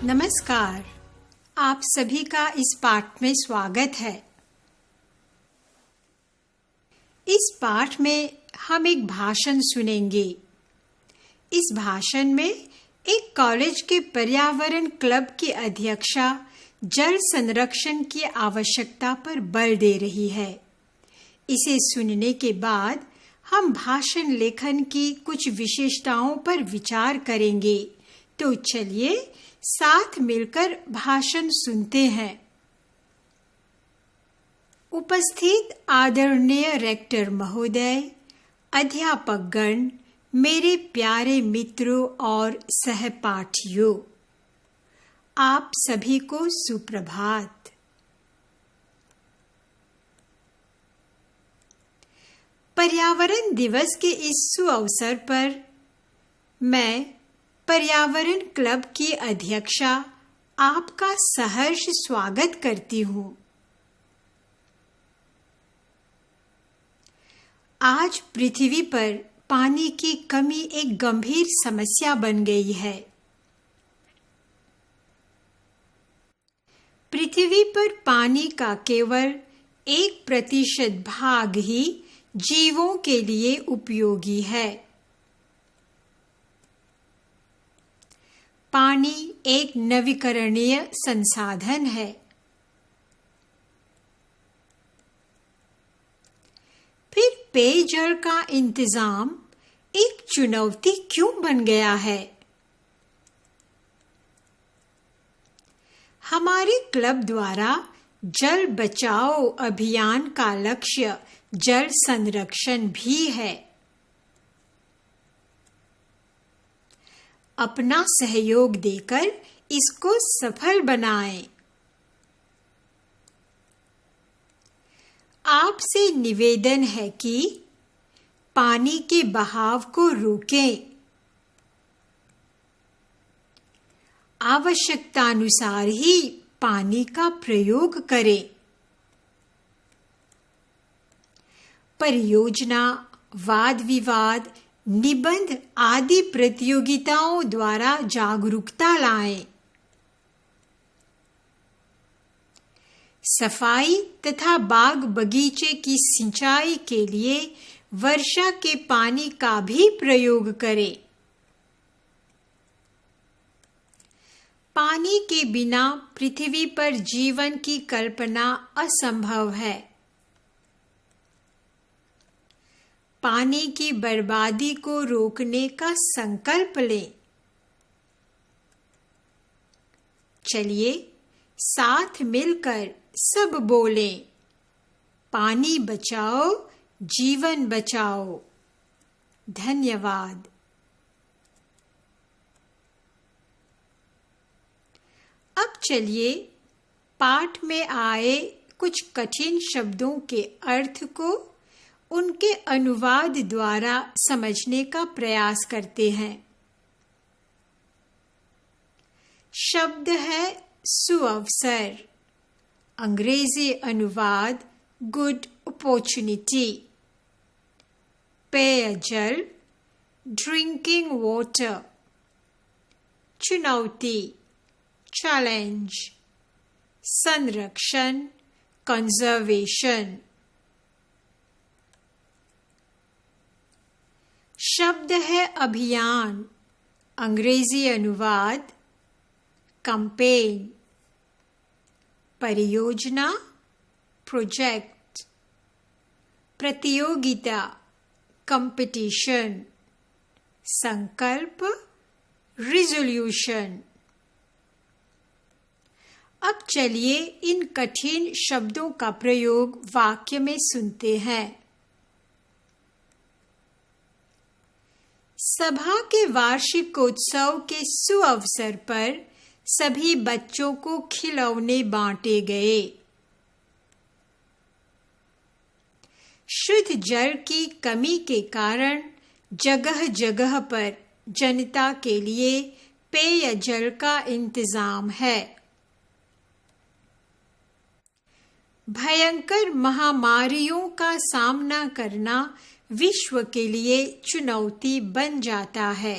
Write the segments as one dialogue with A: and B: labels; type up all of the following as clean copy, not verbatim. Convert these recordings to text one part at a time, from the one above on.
A: नमस्कार, आप सभी का इस पाठ में स्वागत है। इस पाठ में हम एक भाषण सुनेंगे। इस भाषण में एक कॉलेज के पर्यावरण क्लब की अध्यक्षा जल संरक्षण की आवश्यकता पर बल दे रही है। इसे सुनने के बाद हम भाषण लेखन की कुछ विशेषताओं पर विचार करेंगे। तो चलिए साथ मिलकर भाषण सुनते हैं। उपस्थित आदरणीय रेक्टर महोदय, अध्यापकगण, मेरे प्यारे मित्रों और सहपाठियों, आप सभी को सुप्रभात। पर्यावरण दिवस के इस सुअवसर पर मैं पर्यावरण क्लब की अध्यक्षा आपका सहर्ष स्वागत करती हूँ। आज पृथ्वी पर पानी की कमी एक गंभीर समस्या बन गई है। पृथ्वी पर पानी का केवल 1% भाग ही जीवों के लिए उपयोगी है। पानी एक नवीकरणीय संसाधन है। फिर पेयजल का इंतजाम एक चुनौती क्यों बन गया है? हमारे क्लब द्वारा जल बचाओ अभियान का लक्ष्य जल संरक्षण भी है। अपना सहयोग देकर इसको सफल बनाएं। आपसे निवेदन है कि पानी के बहाव को रोकें। आवश्यकतानुसार ही पानी का प्रयोग करें। परियोजना, वाद विवाद, निबंध आदि प्रतियोगिताओं द्वारा जागरूकता लाएं। सफाई तथा बाग बगीचे की सिंचाई के लिए वर्षा के पानी का भी प्रयोग करें। पानी के बिना पृथ्वी पर जीवन की कल्पना असंभव है। पानी की बर्बादी को रोकने का संकल्प लें। चलिए साथ मिलकर सब बोलें, पानी बचाओ, जीवन बचाओ। धन्यवाद। अब चलिए पाठ में आए कुछ कठिन शब्दों के अर्थ को उनके अनुवाद द्वारा समझने का प्रयास करते हैं। शब्द है सुअवसर, अंग्रेजी अनुवाद गुड अपॉर्चुनिटी। पेयजल, ड्रिंकिंग वाटर। चुनौती, चैलेंज। संरक्षण, कंजर्वेशन। शब्द है अभियान, अंग्रेजी अनुवाद कैंपेन। परियोजना, प्रोजेक्ट। प्रतियोगिता, कंपटीशन। संकल्प, रिजोल्यूशन। अब चलिए इन कठिन शब्दों का प्रयोग वाक्य में सुनते हैं। सभा के वार्षिकोत्सव के सुअवसर पर सभी बच्चों को खिलौने बांटे गए। शुद्ध जल की कमी के कारण जगह जगह पर जनता के लिए पेय जल का इंतजाम है। भयंकर महामारियों का सामना करना विश्व के लिए चुनौती बन जाता है।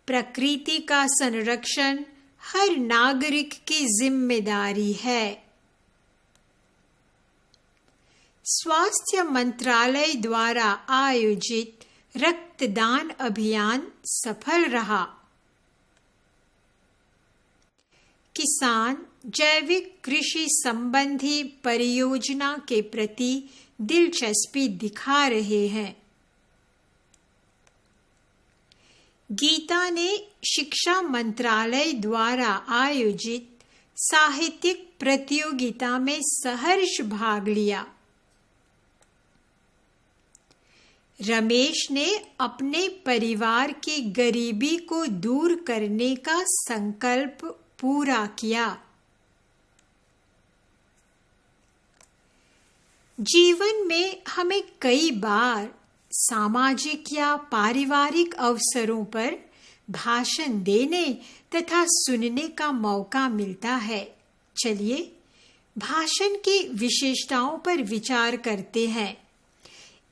A: प्रकृति का संरक्षण हर नागरिक की जिम्मेदारी है। स्वास्थ्य मंत्रालय द्वारा आयोजित रक्तदान अभियान सफल रहा। किसान जैविक कृषि संबंधी परियोजना के प्रति दिलचस्पी दिखा रहे हैं। गीता ने शिक्षा मंत्रालय द्वारा आयोजित साहित्यिक प्रतियोगिता में सहर्ष भाग लिया। रमेश ने अपने परिवार की गरीबी को दूर करने का संकल्प पूरा किया। जीवन में हमें कई बार सामाजिक या पारिवारिक अवसरों पर भाषण देने तथा सुनने का मौका मिलता है। चलिए भाषण की विशेषताओं पर विचार करते हैं।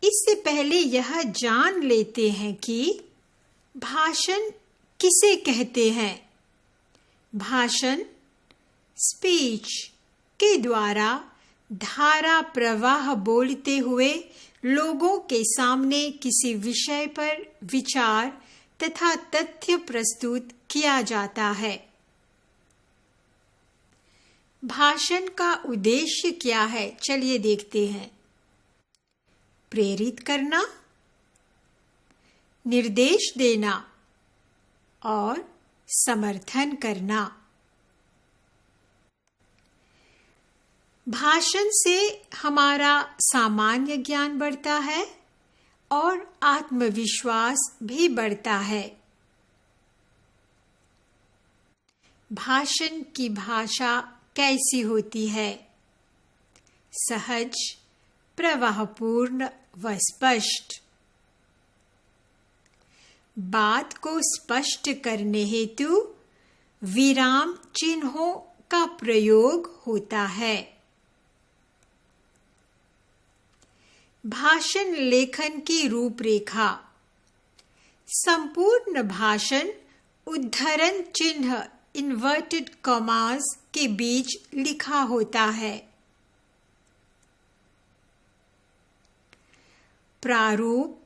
A: इससे पहले यह जान लेते हैं कि भाषण किसे कहते हैं। भाषण स्पीच के द्वारा धारा प्रवाह बोलते हुए लोगों के सामने किसी विषय पर विचार तथा तथ्य प्रस्तुत किया जाता है। भाषण का उद्देश्य क्या है, चलिए देखते हैं। प्रेरित करना, निर्देश देना और समर्थन करना। भाषण से हमारा सामान्य ज्ञान बढ़ता है और आत्मविश्वास भी बढ़ता है। भाषण की भाषा कैसी होती है? सहज, प्रवाहपूर्ण व स्पष्ट। बात को स्पष्ट करने हेतु विराम चिन्हों का प्रयोग होता है। भाषण लेखन की रूपरेखा। संपूर्ण भाषण उद्धरण चिन्ह इन्वर्टेड कॉमास के बीच लिखा होता है। प्रारूप,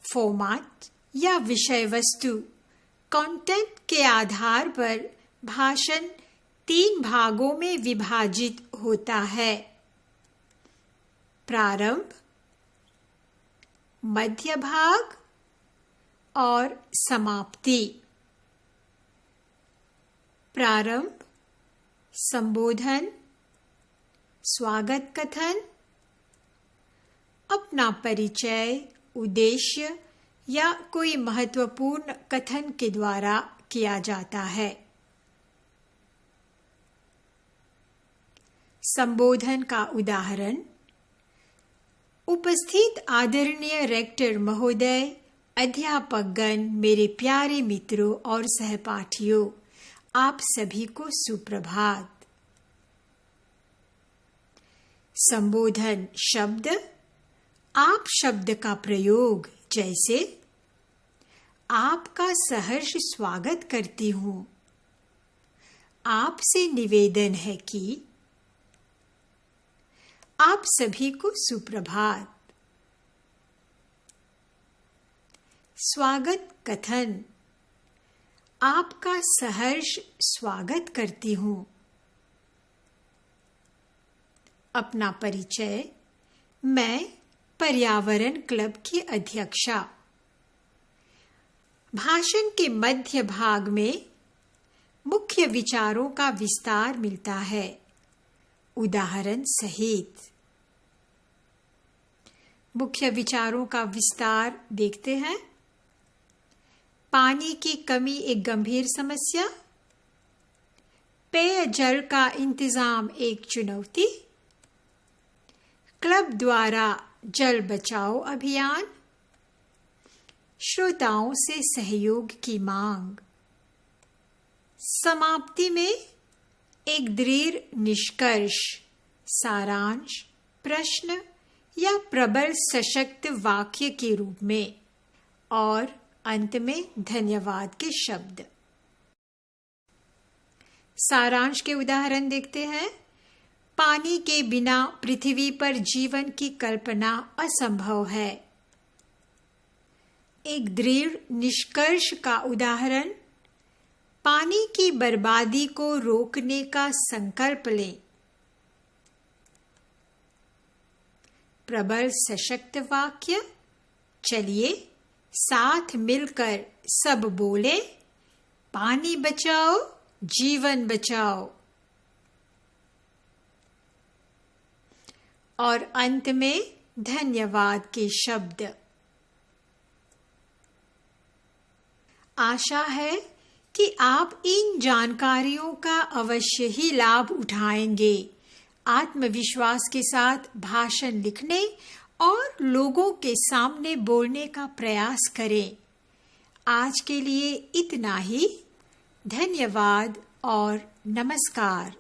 A: फॉर्मेट या विषय वस्तु, कंटेंट के आधार पर भाषण 3 भागों में विभाजित होता है। प्रारंभ, मध्य भाग और समाप्ति। प्रारंभ, संबोधन, स्वागत कथन, अपना परिचय, उद्देश्य या कोई महत्वपूर्ण कथन के द्वारा किया जाता है। संबोधन का उदाहरण: उपस्थित आदरणीय रेक्टर महोदय, अध्यापकगण, मेरे प्यारे मित्रों और सहपाठियों, आप सभी को सुप्रभात। संबोधन शब्द: आप शब्द का प्रयोग, जैसे आपका सहर्ष स्वागत करती हूँ। आपसे निवेदन है कि आप सभी को सुप्रभात। स्वागत कथन: आपका सहर्ष स्वागत करती हूँ। अपना परिचय: मैं पर्यावरण क्लब की अध्यक्षा। भाषण के मध्य भाग में मुख्य विचारों का विस्तार मिलता है, उदाहरण सहित। मुख्य विचारों का विस्तार देखते हैं। पानी की कमी एक गंभीर समस्या, पेयजल का इंतजाम एक चुनौती, क्लब द्वारा जल बचाओ अभियान, श्रोताओं से सहयोग की मांग। समाप्ति में एक दृढ़ निष्कर्ष, सारांश, प्रश्न या प्रबल सशक्त वाक्य के रूप में, और अंत में धन्यवाद के शब्द। सारांश के उदाहरण देखते हैं। पानी के बिना पृथ्वी पर जीवन की कल्पना असंभव है। एक दृढ़ निष्कर्ष का उदाहरण, पानी की बर्बादी को रोकने का संकल्प लें। प्रबल सशक्त वाक्य, चलिए साथ मिलकर सब बोले, पानी बचाओ जीवन बचाओ। और अंत में धन्यवाद के शब्द। आशा है कि आप इन जानकारियों का अवश्य ही लाभ उठाएंगे। आत्मविश्वास के साथ भाषण लिखने और लोगों के सामने बोलने का प्रयास करें। आज के लिए इतना ही। धन्यवाद और नमस्कार।